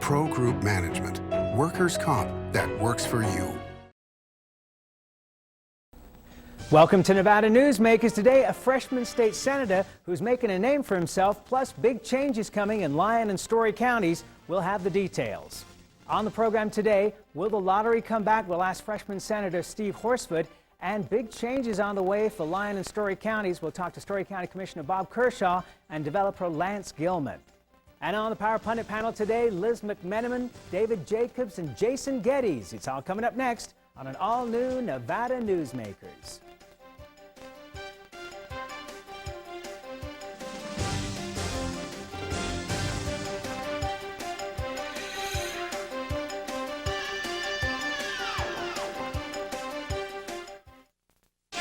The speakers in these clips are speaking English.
Pro Group Management. Workers' comp that works for you. Welcome to Nevada Newsmakers. Today, a freshman state senator who's making a name for himself, plus big changes coming in Lyon and Storey counties. We'll have the details. On the program today, will the lottery come back? We'll ask freshman Senator Steve Horsford. And big changes on the way for Lyon and Storey counties. We'll talk to Storey County Commissioner Bob Kershaw and developer Lance Gilman. And on the Power Pundit panel today, Liz MacMenamin, David Jacobs, and Jason Geddes. It's all coming up next on an all-new Nevada Newsmakers.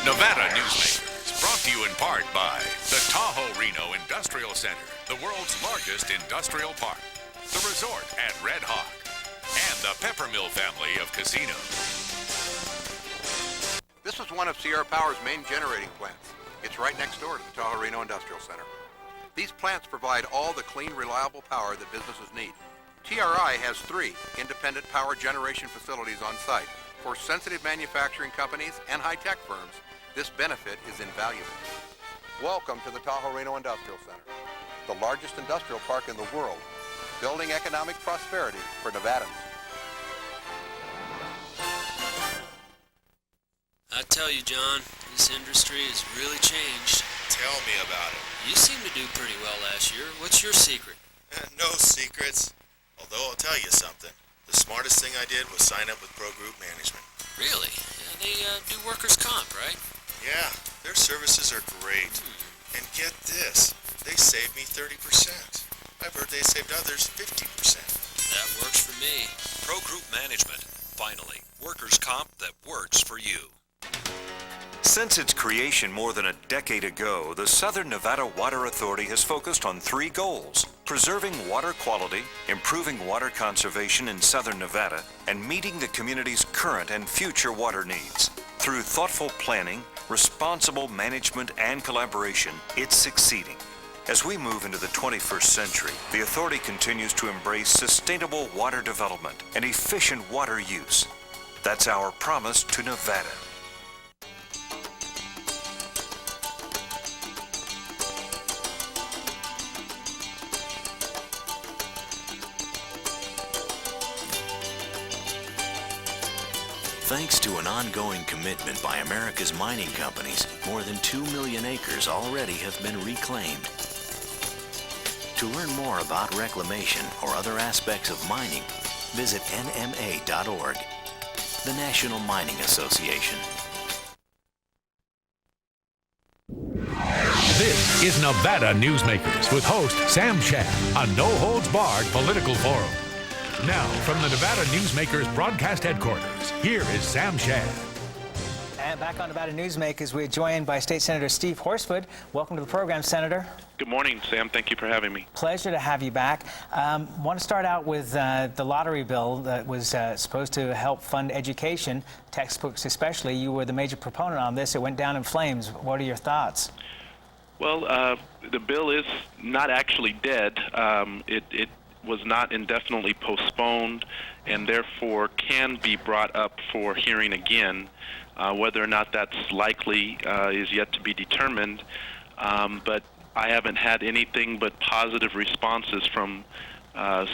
Nevada Newsmakers, brought to you in part by the Tahoe Reno Industrial Center, the world's largest industrial park, the resort at Red Hawk, and the Peppermill family of casinos. This is one of Sierra Power's main generating plants. It's right next door to the Tahoe Reno Industrial Center. These plants provide all the clean, reliable power that businesses need. TRI has 3 independent power generation facilities on site. For sensitive manufacturing companies and high-tech firms, this benefit is invaluable. Welcome to the Tahoe Reno Industrial Center, the largest industrial park in the world, building economic prosperity for Nevadans. I tell you, John, this industry has really changed. Tell me about it. You seemed to do pretty well last year. What's your secret? No secrets. Although I'll tell you something. The smartest thing I did was sign up with Pro Group Management. Really? Yeah, they do workers' comp, right? Yeah, their services are great. And get this, they saved me 30%. I've heard they saved others 50%. That works for me. Pro Group Management, finally, workers' comp that works for you. Since its creation more than a decade ago, the Southern Nevada Water Authority has focused on 3 goals: preserving water quality, improving water conservation in Southern Nevada, and meeting the community's current and future water needs. Through thoughtful planning, responsible management, and collaboration, it's succeeding. As we move into the 21st century, the authority continues to embrace sustainable water development and efficient water use. That's our promise to Nevada. Thanks to an ongoing commitment by America's mining companies, more than 2 million acres already have been reclaimed. To learn more about reclamation or other aspects of mining, visit nma.org, the National Mining Association. This is Nevada Newsmakers with host Sam Shad, a no-holds-barred political forum. Now, from the Nevada Newsmakers broadcast headquarters, here is Sam Shad. And back on Nevada Newsmakers, we're joined by State Senator Steve Horsford. Welcome to the program, Senator. Good morning, Sam. Thank you for having me. Pleasure to have you back. Want to start out with the lottery bill that was supposed to help fund education, textbooks especially. You were the major proponent on this. It went down in flames. What are your thoughts? Well, the bill is not actually dead. It was not indefinitely postponed and therefore can be brought up for hearing again. Whether or not that's likely is yet to be determined, but I haven't had anything but positive responses from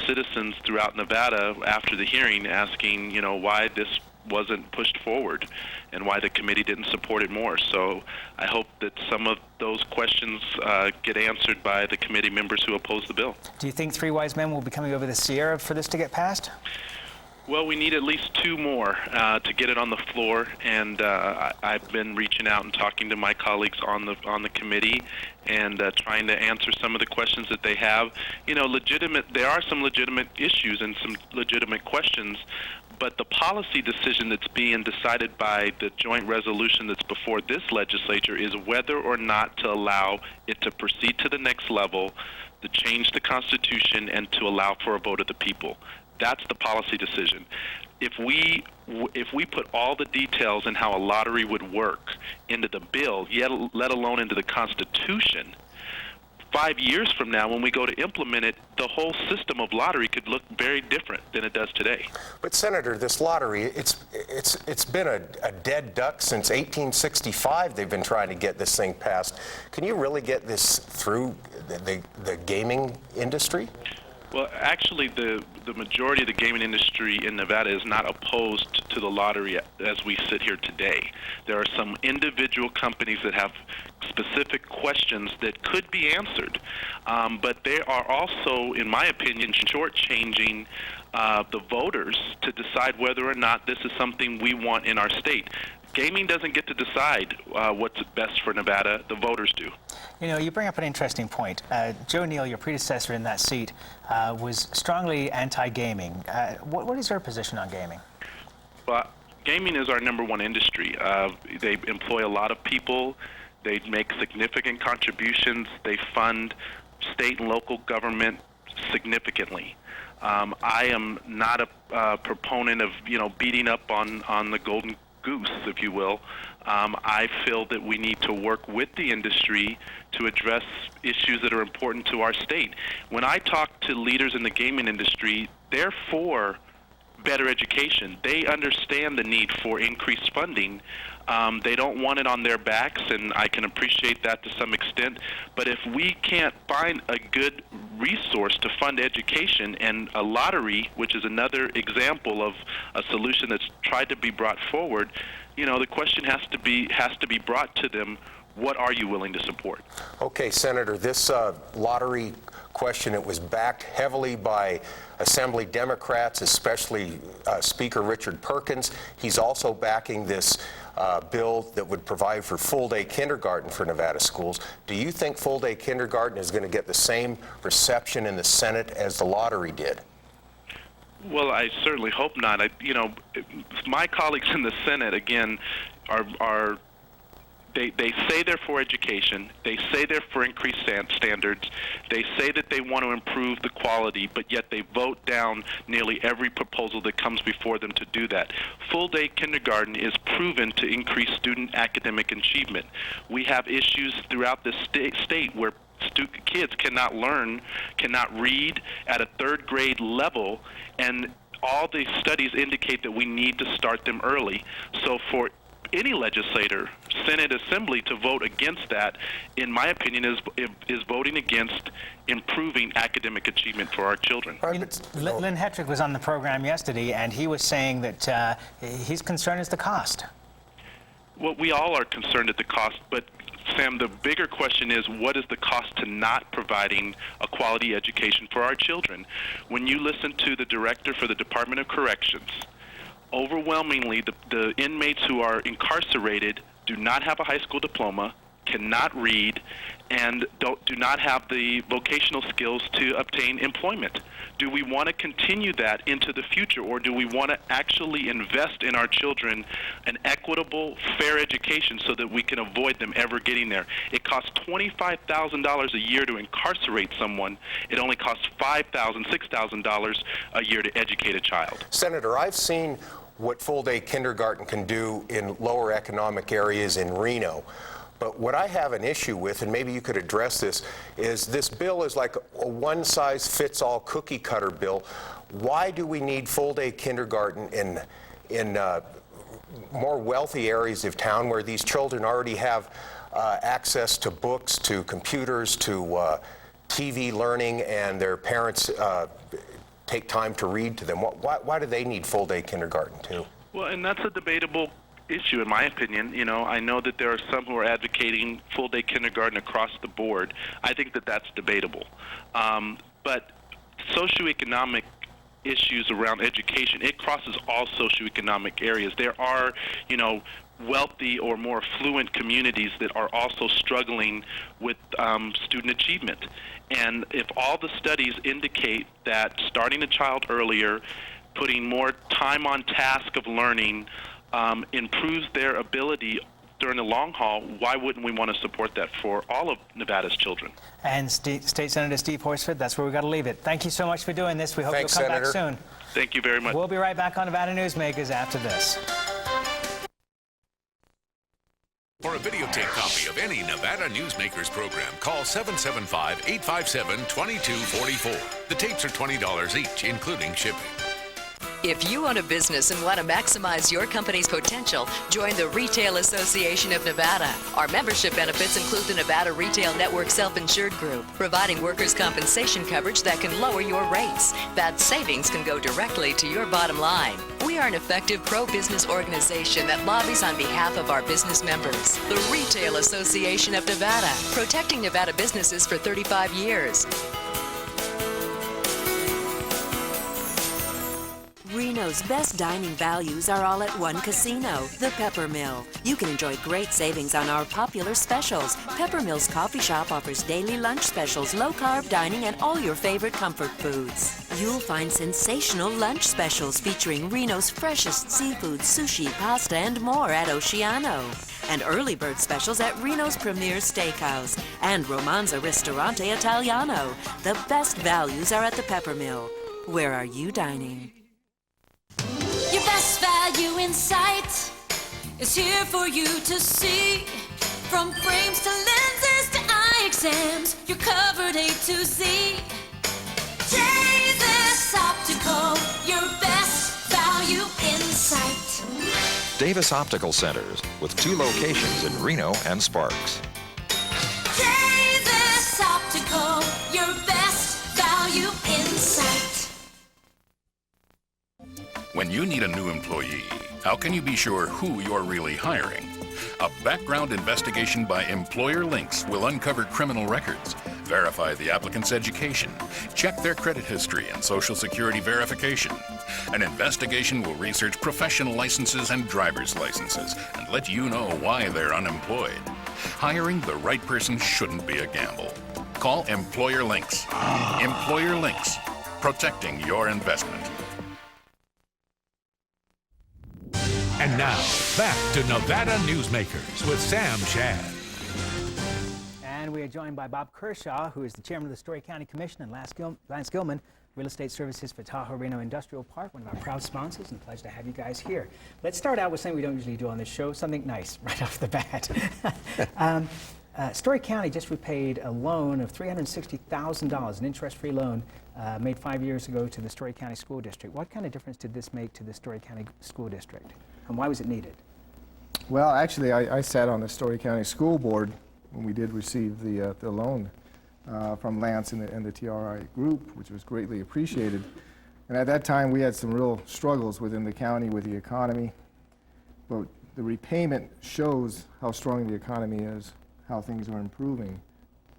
citizens throughout Nevada after the hearing asking, why this wasn't pushed forward and why the committee didn't support it more. So I hope that some of those questions get answered by the committee members who oppose the bill. Do you think 3 wise men will be coming over the Sierra for this to get passed? Well, we need at least 2 more to get it on the floor, and I've been reaching out and talking to my colleagues on the committee and trying to answer some of the questions that they have. There are some legitimate issues and some legitimate questions, but the policy decision that's being decided by the joint resolution that's before this legislature is whether or not to allow it to proceed to the next level, to change the Constitution, and to allow for a vote of the people. That's the policy decision. If we put all the details in how a lottery would work into the bill, yet let alone into the Constitution, 5 years from now, when we go to implement it, the whole system of lottery could look very different than it does today. But Senator, this lottery, it's been a dead duck since 1865. They've been trying to get this thing passed. Can you really get this through the gaming industry? Well, actually, the majority of the gaming industry in Nevada is not opposed to the lottery as we sit here today. There are some individual companies that have specific questions that could be answered, but they are also, in my opinion, shortchanging the voters to decide whether or not this is something we want in our state. Gaming doesn't get to decide what's best for Nevada. The voters do. You know, you bring up an interesting point. Joe Neal, your predecessor in that seat, was strongly anti-gaming. What is your position on gaming? Well, gaming is our #1 industry. They employ a lot of people. They make significant contributions. They fund state and local government significantly. I am not a proponent of, beating up on the golden goose, if you will. I feel that we need to work with the industry to address issues that are important to our state. When I talk to leaders in the gaming industry, they're for better education. They understand the need for increased funding. They don't want it on their backs, and I can appreciate that to some extent. But if we can't find a good resource to fund education, and a lottery, which is another example of a solution that's tried to be brought forward, the question has to be brought to them. What are you willing to support? Okay, Senator, this lottery question, it was backed heavily by Assembly Democrats, especially Speaker Richard Perkins. He's also backing this bill that would provide for full-day kindergarten for Nevada schools. Do you think full-day kindergarten is going to get the same reception in the Senate as the lottery did? Well, I certainly hope not. My colleagues in the Senate, again, are They say they're for education. They say they're for increased standards. They say that they want to improve the quality, but yet they vote down nearly every proposal that comes before them to do that. Full-day kindergarten is proven to increase student academic achievement. We have issues throughout the state where kids cannot read at a third grade level, and all the studies indicate that we need to start them early. So for any legislator, Senate, Assembly, to vote against that, in my opinion, is voting against improving academic achievement for our children. Lynn Hetrick was on the program yesterday, and he was saying that his concern is the cost. Well, we all are concerned at the cost, but Sam, the bigger question is, what is the cost to not providing a quality education for our children? When you listen to the director for the Department of Corrections, overwhelmingly, the inmates who are incarcerated do not have a high school diploma, cannot read, and do not have the vocational skills to obtain employment. Do we want to continue that into the future, or do we want to actually invest in our children an equitable, fair education so that we can avoid them ever getting there? It costs $25,000 a year to incarcerate someone. It only costs $5,000, $6,000 a year to educate a child. Senator, I've seen what full-day kindergarten can do in lower economic areas in Reno. But what I have an issue with, and maybe you could address this bill is like a one-size-fits-all cookie-cutter bill. Why do we need full-day kindergarten in more wealthy areas of town where these children already have access to books, to computers, to TV learning, and their parents take time to read to them? Why do they need full-day kindergarten too? Well, and that's a debatable issue, in my opinion. I know that there are some who are advocating full-day kindergarten across the board. I think that that's debatable. But socioeconomic issues around education, it crosses all socioeconomic areas. There are, wealthy or more affluent communities that are also struggling with student achievement. And if all the studies indicate that starting a child earlier, putting more time on task of learning, improves their ability during the long haul, why wouldn't we want to support that for all of Nevada's children? And State Senator Steve Horsford, that's where we've got to leave it. Thank you so much for doing this. We hope you'll come back soon. Thank you very much. We'll be right back on Nevada Newsmakers after this. For For a videotape copy of any Nevada Newsmakers program, call 775-857-2244. The tapes are $20 each, including shipping. If you own a business and want to maximize your company's potential, join the Retail Association of Nevada. Our membership benefits include the Nevada Retail Network Self-Insured Group, providing workers' compensation coverage that can lower your rates. That savings can go directly to your bottom line. We are an effective pro-business organization that lobbies on behalf of our business members. The Retail Association of Nevada, protecting Nevada businesses for 35 years. Reno's best dining values are all at one casino, the Pepper Mill. You can enjoy great savings on our popular specials. Pepper Mill's coffee shop offers daily lunch specials, low-carb dining, and all your favorite comfort foods. You'll find sensational lunch specials featuring Reno's freshest seafood, sushi, pasta, and more at Oceano. And early bird specials at Reno's Premier Steakhouse and Romanza Ristorante Italiano. The best values are at the Pepper Mill. Where are you dining? Your best value in sight is here for you to see. From frames to lenses to eye exams, you're covered A to Z. Davis Optical, your best value in sight. Davis Optical Centers, with 2 locations in Reno and Sparks. Davis Optical, your best value in sight. When you need a new employee, how can you be sure who you're really hiring? A background investigation by Employer Links will uncover criminal records, verify the applicant's education, check their credit history and Social Security verification. An investigation will research professional licenses and driver's licenses and let you know why they're unemployed. Hiring the right person shouldn't be a gamble. Call Employer Links. Employer Links, protecting your investment. And now, back to Nevada Newsmakers with Sam Shad. And we are joined by Bob Kershaw, who is the chairman of the Storey County Commission, and Lance Gilman, Real Estate Services for Tahoe Reno Industrial Park, one of our proud sponsors, and a pleasure to have you guys here. Let's start out with something we don't usually do on this show, something nice right off the bat. Storey County just repaid a loan of $360,000, an interest-free loan made 5 years ago to the Storey County School District. What kind of difference did this make to the Storey County School District, and why was it needed? Well, actually, I sat on the Storey County School Board when we did receive the loan from Lance and the TRI group, which was greatly appreciated. And at that time, we had some real struggles within the county with the economy, but the repayment shows how strong the economy is, how things are improving,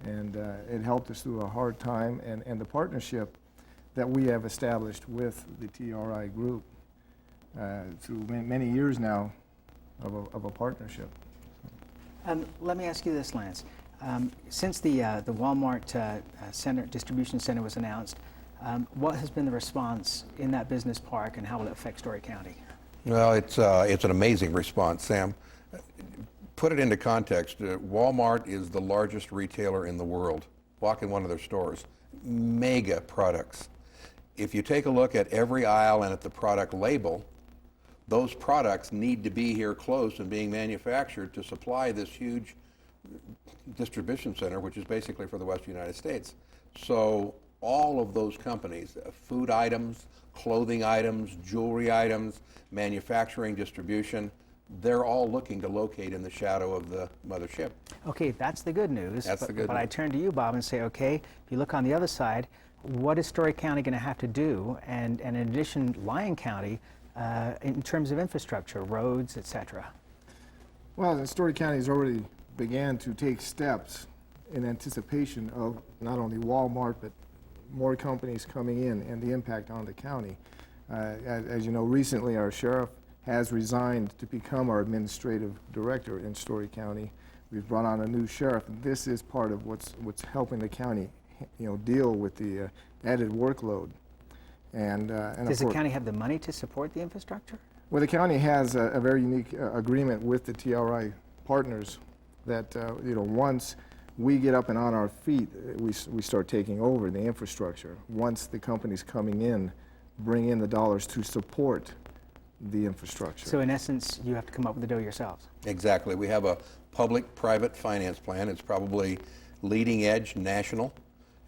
and it helped us through a hard time, and the partnership that we have established with the TRI group through many years now of a partnership. Let me ask you this, Lance. Since the Walmart distribution center was announced, what has been the response in that business park, and how will it affect Storey County? Well, it's an amazing response, Sam. Put it into context, Walmart is the largest retailer in the world. Walk in one of their stores, mega products. If you take a look at every aisle and at the product label, those products need to be here close and being manufactured to supply this huge distribution center, which is basically for the Western United States. So all of those companies, food items, clothing items, jewelry items, manufacturing, distribution, they're all looking to locate in the shadow of the mothership. Okay, that's the good news. That's the good But news. I turn to you, Bob, and say, okay, if you look on the other side, what is Storey County going to have to do, and in addition, Lyon County, in terms of infrastructure, roads, etc.? Well, the Storey County has already began to take steps in anticipation of not only Walmart, but more companies coming in and the impact on the county. As you know, recently our sheriff has resigned to become our administrative director in Storey County. We've brought on a new sheriff, and this is part of what's helping the county, deal with the added workload. And does the county have the money to support the infrastructure? Well, the county has a very unique agreement with the TRI partners that once we get up and on our feet, we start taking over the infrastructure. Once the companies coming in bring in the dollars to support the infrastructure. So in essence, you have to come up with the dough yourselves. Exactly. We have a public-private finance plan. It's probably leading edge national,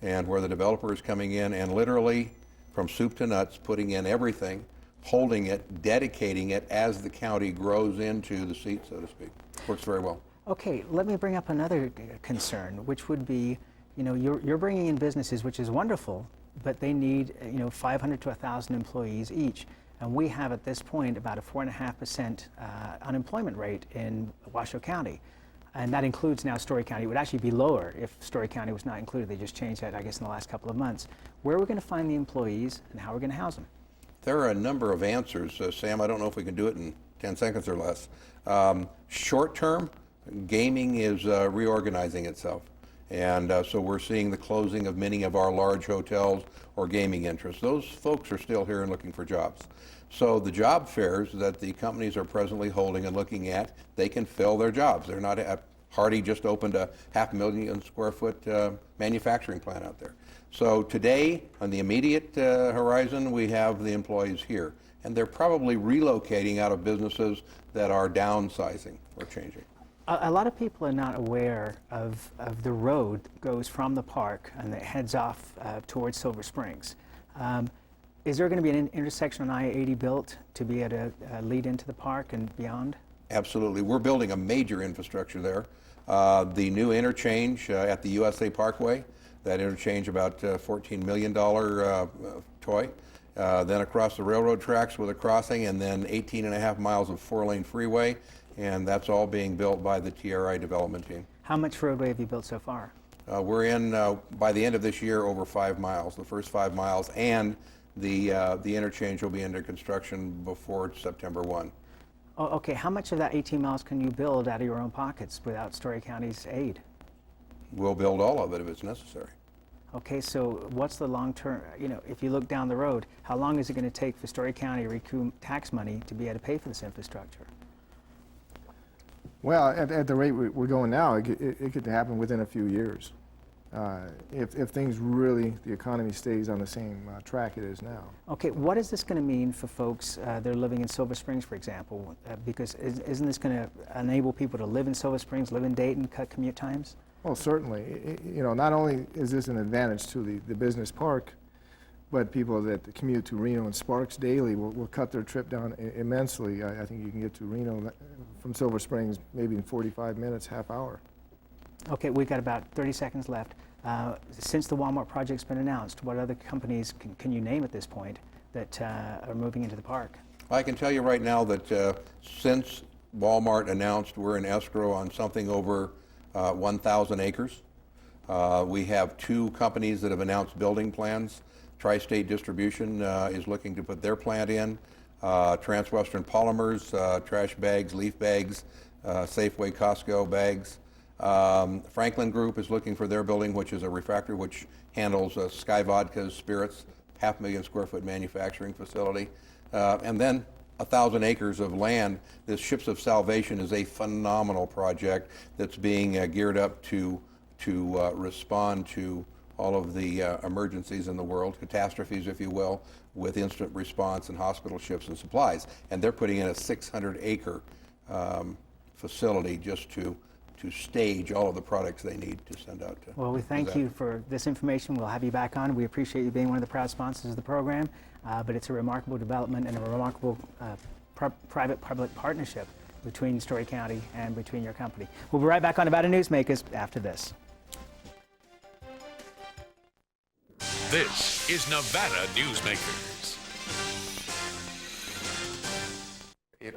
and where the developer is coming in and literally from soup to nuts, putting in everything, holding it, dedicating it as the county grows into the seat, so to speak. Works very well. Okay, let me bring up another concern, which would be, you know, you're bringing in businesses, which is wonderful, but they need, you know, 500 to 1,000 employees each. And we have at this point about a 4.5% unemployment rate in Washoe County. And that includes now Storey County. It would actually be lower if Storey County was not included. They just changed that, I guess, in the last couple of months. Where are we going to find the employees and how are we going to house them? There are a number of answers. Sam, I don't know if we can do it in 10 seconds or less. Short term, gaming is reorganizing itself. And so we're seeing the closing of many of our large hotels or gaming interests. Those folks are still here and looking for jobs. So the job fairs that the companies are presently holding and looking at, they can fill their jobs. They're not, Hardy just opened a 500,000 square foot manufacturing plant out there. So today, on the immediate horizon, we have the employees here. And they're probably relocating out of businesses that are downsizing or changing. A lot of people are not aware of the road that goes from the park and that heads off towards Silver Springs. Is there going to be an intersection on I-80 built to be able to lead into the park and beyond? Absolutely. We're building a major infrastructure there. The new interchange at the USA Parkway, that interchange about $14 million toy. Then across the railroad tracks with a crossing, and then 18.5 miles of 4-lane freeway. And that's all being built by the TRI development team. How much roadway have you built so far? We're in, by the end of this year, over 5 miles, the first 5 miles, and the interchange will be under construction before September 1. Oh, okay, how much of that 18 miles can you build out of your own pockets without Storey County's aid? We'll build all of it if it's necessary. Okay, so what's the long term, you know, if you look down the road, how long is it going to take for Storey County to recoup tax money to be able to pay for this infrastructure? Well, at the rate we're going now, it could happen within a few years. If things really, the economy stays on the same track it is now. Okay, what is this going to mean for folks that are living in Silver Springs, for example? Because isn't this going to enable people to live in Silver Springs, live in Dayton, cut commute times? Well, certainly. You know, not only is this an advantage to the business park, but people that commute to Reno and Sparks daily will cut their trip down immensely. I think you can get to Reno from Silver Springs maybe in 45 minutes, half hour. Okay, we've got about 30 seconds left. Since the Walmart project's been announced, what other companies can you name at this point that are moving into the park? I can tell you right now that since Walmart announced, we're in escrow on something over 1,000 acres. We have 2 companies that have announced building plans. Tri-State Distribution is looking to put their plant in. Transwestern Polymers, trash bags, leaf bags, Safeway, Costco bags. Franklin Group is looking for their building, which is a refractory which handles Sky Vodka's spirits, 500,000 square foot manufacturing facility. And then 1,000 acres of land. This Ships of Salvation is a phenomenal project that's being geared up to respond to all of the emergencies in the world, catastrophes, if you will, with instant response and hospital ships and supplies. And they're putting in a 600-acre facility just to stage all of the products they need to send out to. Well, we thank you for this information. We'll have you back on. We appreciate you being one of the proud sponsors of the program, but it's a remarkable development and a remarkable private-public partnership between Storey County and between your company. We'll be right back on Nevada Newsmakers after this. This is Nevada Newsmakers. It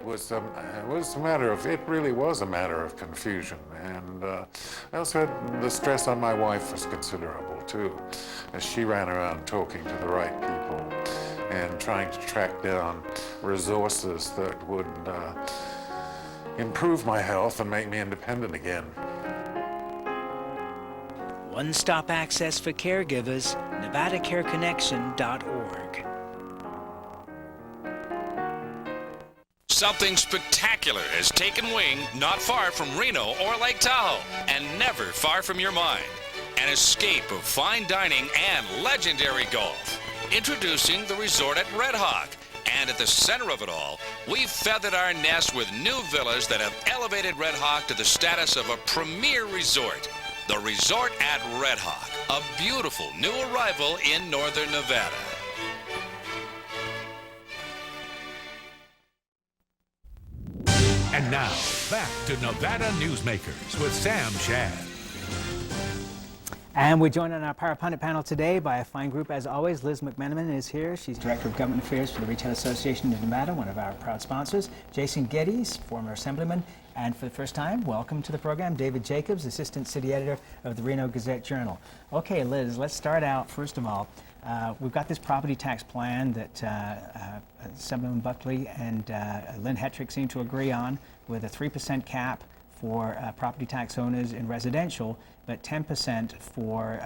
really was a matter of confusion, and I also had the stress on my wife was considerable too, as she ran around talking to the right people and trying to track down resources that would improve my health and make me independent again. One-stop access for caregivers, NevadaCareConnection.org. Something spectacular has taken wing not far from Reno or Lake Tahoe, and never far from your mind. An escape of fine dining and legendary golf. Introducing the resort at Red Hawk And at the center of it all, we've feathered our nest with new villas that have elevated Red Hawk to the status of a premier resort. The Resort at Red Hawk, a beautiful new arrival in northern Nevada. And now, back to Nevada Newsmakers with Sam Shad. And we're joined on our Power Pundit panel today by a fine group as always. Liz MacMenamin is here. She's Director of Government Affairs for the Retail Association of Nevada, one of our proud sponsors. Jason Geddes, former Assemblyman. And for the first time, welcome to the program, David Jacobs, Assistant City Editor of the Reno Gazette-Journal. Okay, Liz, let's start out, first of all, we've got this property tax plan that Assemblyman Buckley and Lynn Hetrick seem to agree on, with a 3% cap for property tax owners in residential, but 10% for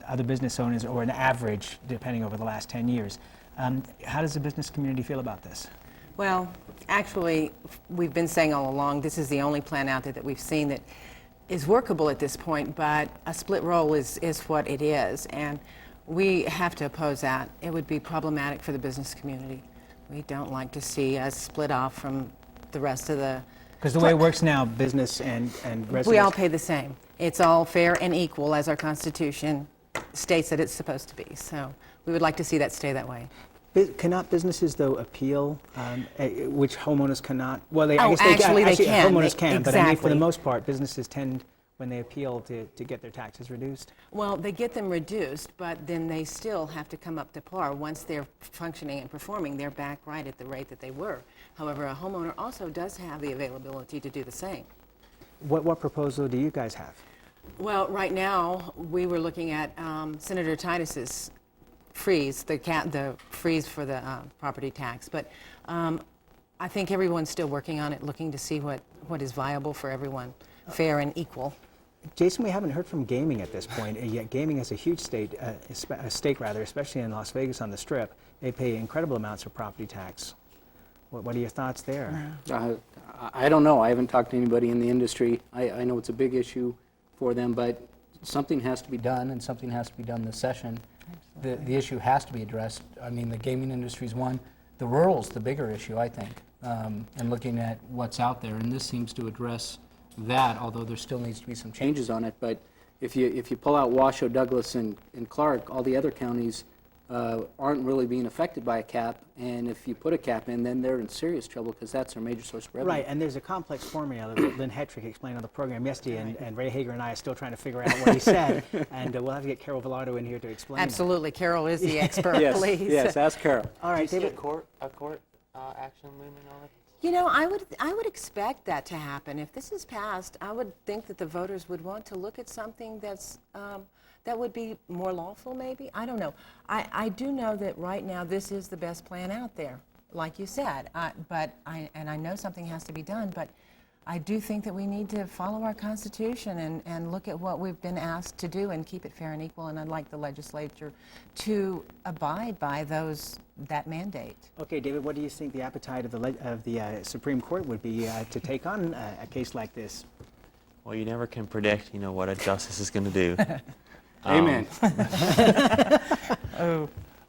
other business owners, or an average, depending over the last 10 years. How does the business community feel about this? Well, actually, we've been saying all along, this is the only plan out there that we've seen that is workable at this point, but a split roll is what it is, and we have to oppose that. It would be problematic for the business community. We don't like to see us split off from the rest of the... Because the way it works now, business and residents... We all pay the same. It's all fair and equal, as our Constitution states that it's supposed to be. So we would like to see that stay that way. Cannot businesses, though, appeal, which homeowners cannot? Well, they can. Homeowners can, exactly. But I mean, for the most part, businesses tend, when they appeal, to get their taxes reduced. Well, they get them reduced, but then they still have to come up to par. Once they're functioning and performing, they're back right at the rate that they were. However, a homeowner also does have the availability to do the same. What proposal do you guys have? Well, right now, we were looking at Senator Titus's freeze, the freeze for the property tax. But I think everyone's still working on it, looking to see what is viable for everyone, fair and equal. Jason, we haven't heard from gaming at this point, yet gaming is a huge stake, especially in Las Vegas on the Strip. They pay incredible amounts of property tax. What are your thoughts there? I don't know. I haven't talked to anybody in the industry. I know it's a big issue for them, but something has to be done, and something has to be done this session. The issue has to be addressed. I mean, the gaming industry is one. The rural's the bigger issue, I think, and looking at what's out there. And this seems to address that, although there still needs to be some changes on it. But if you pull out Washoe, Douglas, and Clark, all the other counties aren't really being affected by a cap. And if you put a cap in, then they're in serious trouble, because that's their major source of revenue. Right, and there's a complex formula that Lynn Hetrick explained on the program yesterday, and Ray Hagar and I are still trying to figure out what he said, and we'll have to get Carol Velardo in here to explain. Absolutely, Carol is the expert, yes, please. Yes, ask Carol. All right, David. David. A court action looming on it? You know, I would expect that to happen. If this is passed, I would think that the voters would want to look at something that's that would be more lawful, maybe. I don't know. I do know that right now this is the best plan out there, like you said. And I know something has to be done, but I do think that we need to follow our Constitution and look at what we've been asked to do and keep it fair and equal. And I'd like the legislature to abide by that mandate. Okay, David, what do you think the appetite of the Supreme Court would be to take on a case like this? Well, you never can predict, what a justice is going to do. Amen.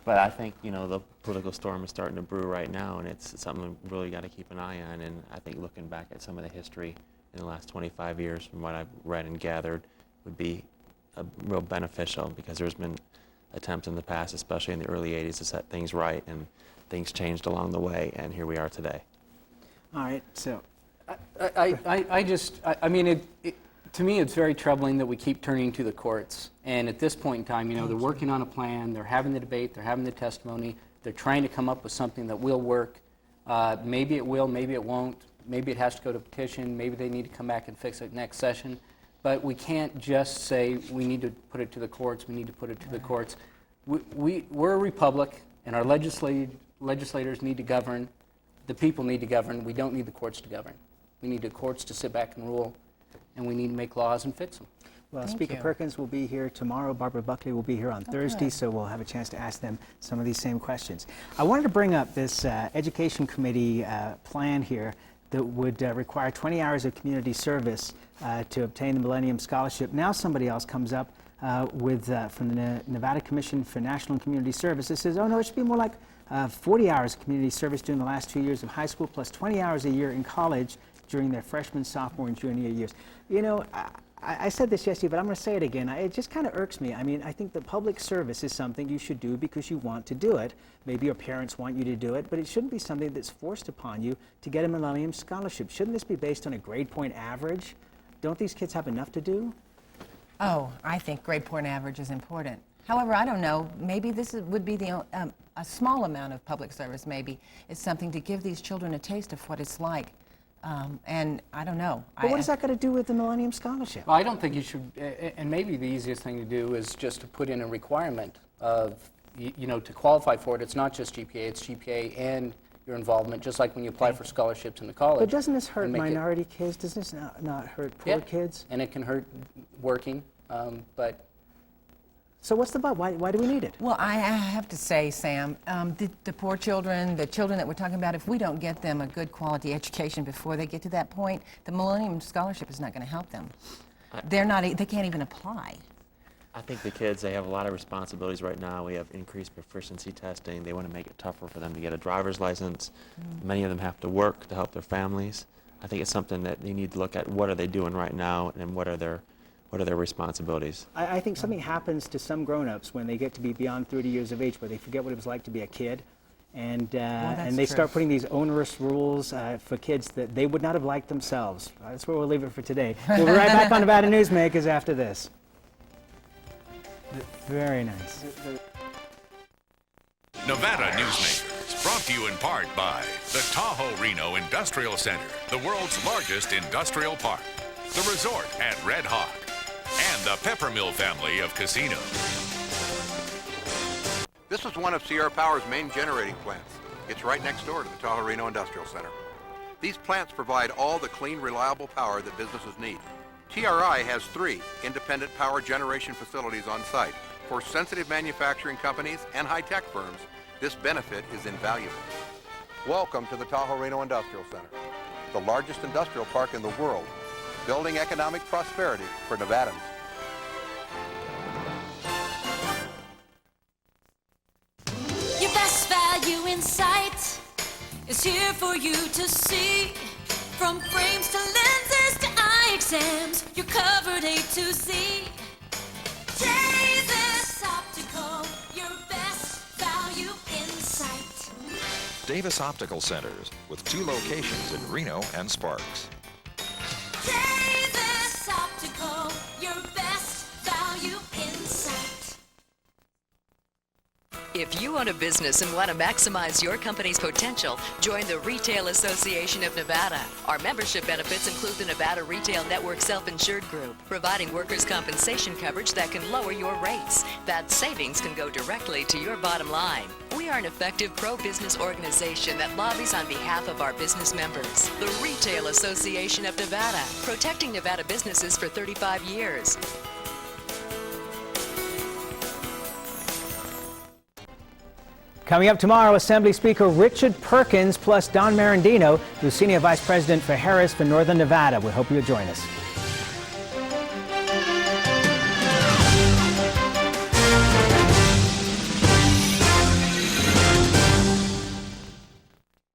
But I think, the political storm is starting to brew right now, and it's something we really got to keep an eye on. And I think looking back at some of the history in the last 25 years, from what I've read and gathered, would be real beneficial, because there's been attempts in the past, especially in the early 80s, to set things right, and things changed along the way, and here we are today. All right, so. I mean, to me, it's very troubling that we keep turning to the courts. And at this point in time, they're working on a plan, they're having the debate, they're having the testimony, they're trying to come up with something that will work. Maybe it will, maybe it won't, maybe it has to go to petition, maybe they need to come back and fix it next session. But we can't just say we need to put it to the courts, we need to put it to the courts. We're a republic, and our legislators need to govern, the people need to govern, we don't need the courts to govern. We need the courts to sit back and rule, and we need to make laws and fix them. Well, Speaker Perkins will be here tomorrow. Barbara Buckley will be here on Thursday, so we'll have a chance to ask them some of these same questions. I wanted to bring up this Education Committee plan here that would require 20 hours of community service to obtain the Millennium Scholarship. Now somebody else comes up from the Nevada Commission for National and Community Service. It says, oh no, it should be more like 40 hours of community service during the last 2 years of high school, plus 20 hours a year in college during their freshman, sophomore, and junior years. You know, I said this yesterday, but I'm going to say it again. It just kind of irks me. I mean, I think that public service is something you should do because you want to do it. Maybe your parents want you to do it, but it shouldn't be something that's forced upon you to get a Millennium Scholarship. Shouldn't this be based on a grade point average? Don't these kids have enough to do? Oh, I think grade point average is important. However, I don't know, maybe this would be a small amount of public service, maybe. It's something to give these children a taste of what it's like. And I don't know. But what does that got to do with the Millennium Scholarship? Well, I don't think you should, and maybe the easiest thing to do is just to put in a requirement of, you know, to qualify for it. It's not just GPA, it's GPA and your involvement, just like when you apply for scholarships in the college. But doesn't this hurt minority kids? Doesn't this not hurt poor kids? And it can hurt working, but... So what's the but? Why do we need it? Well, I have to say, Sam, the poor children, the children that we're talking about, if we don't get them a good quality education before they get to that point, the Millennium Scholarship is not going to help them. They can't even apply. I think the kids, they have a lot of responsibilities right now. We have increased proficiency testing. They want to make it tougher for them to get a driver's license. Many of them have to work to help their families. I think it's something that they need to look at. What are they doing right now, and what are their responsibilities? I think something happens to some grown-ups when they get to be beyond 30 years of age, where they forget what it was like to be a kid, and they start putting these onerous rules for kids that they would not have liked themselves. That's where we'll leave it for today. We'll be right back on Nevada Newsmakers after this. Very nice. Nevada Newsmakers, brought to you in part by the Tahoe Reno Industrial Center, the world's largest industrial park, the resort at Red Hawk, and the Peppermill family of casinos. This is one of Sierra Power's main generating plants. It's right next door to the Tahoe Reno Industrial Center. These plants provide all the clean, reliable power that businesses need. TRI has 3 independent power generation facilities on site. For sensitive manufacturing companies and high-tech firms, this benefit is invaluable. Welcome to the Tahoe Reno Industrial Center, the largest industrial park in the world, building economic prosperity for Nevadans. Your best value in sight is here for you to see. From frames to lenses to eye exams, you're covered A to Z. Davis Optical, your best value in sight. Davis Optical Centers, with 2 locations in Reno and Sparks. Davis Optical, your best value in sight. If you own a business and want to maximize your company's potential, join the Retail Association of Nevada. Our membership benefits include the Nevada Retail Network Self-Insured Group, providing workers' compensation coverage that can lower your rates. That savings can go directly to your bottom line. We are an effective pro-business organization that lobbies on behalf of our business members. The Retail Association of Nevada, protecting Nevada businesses for 35 years. Coming up tomorrow, Assembly Speaker Richard Perkins plus Don Marandino, who's Senior Vice President for Harris for Northern Nevada. We hope you'll join us.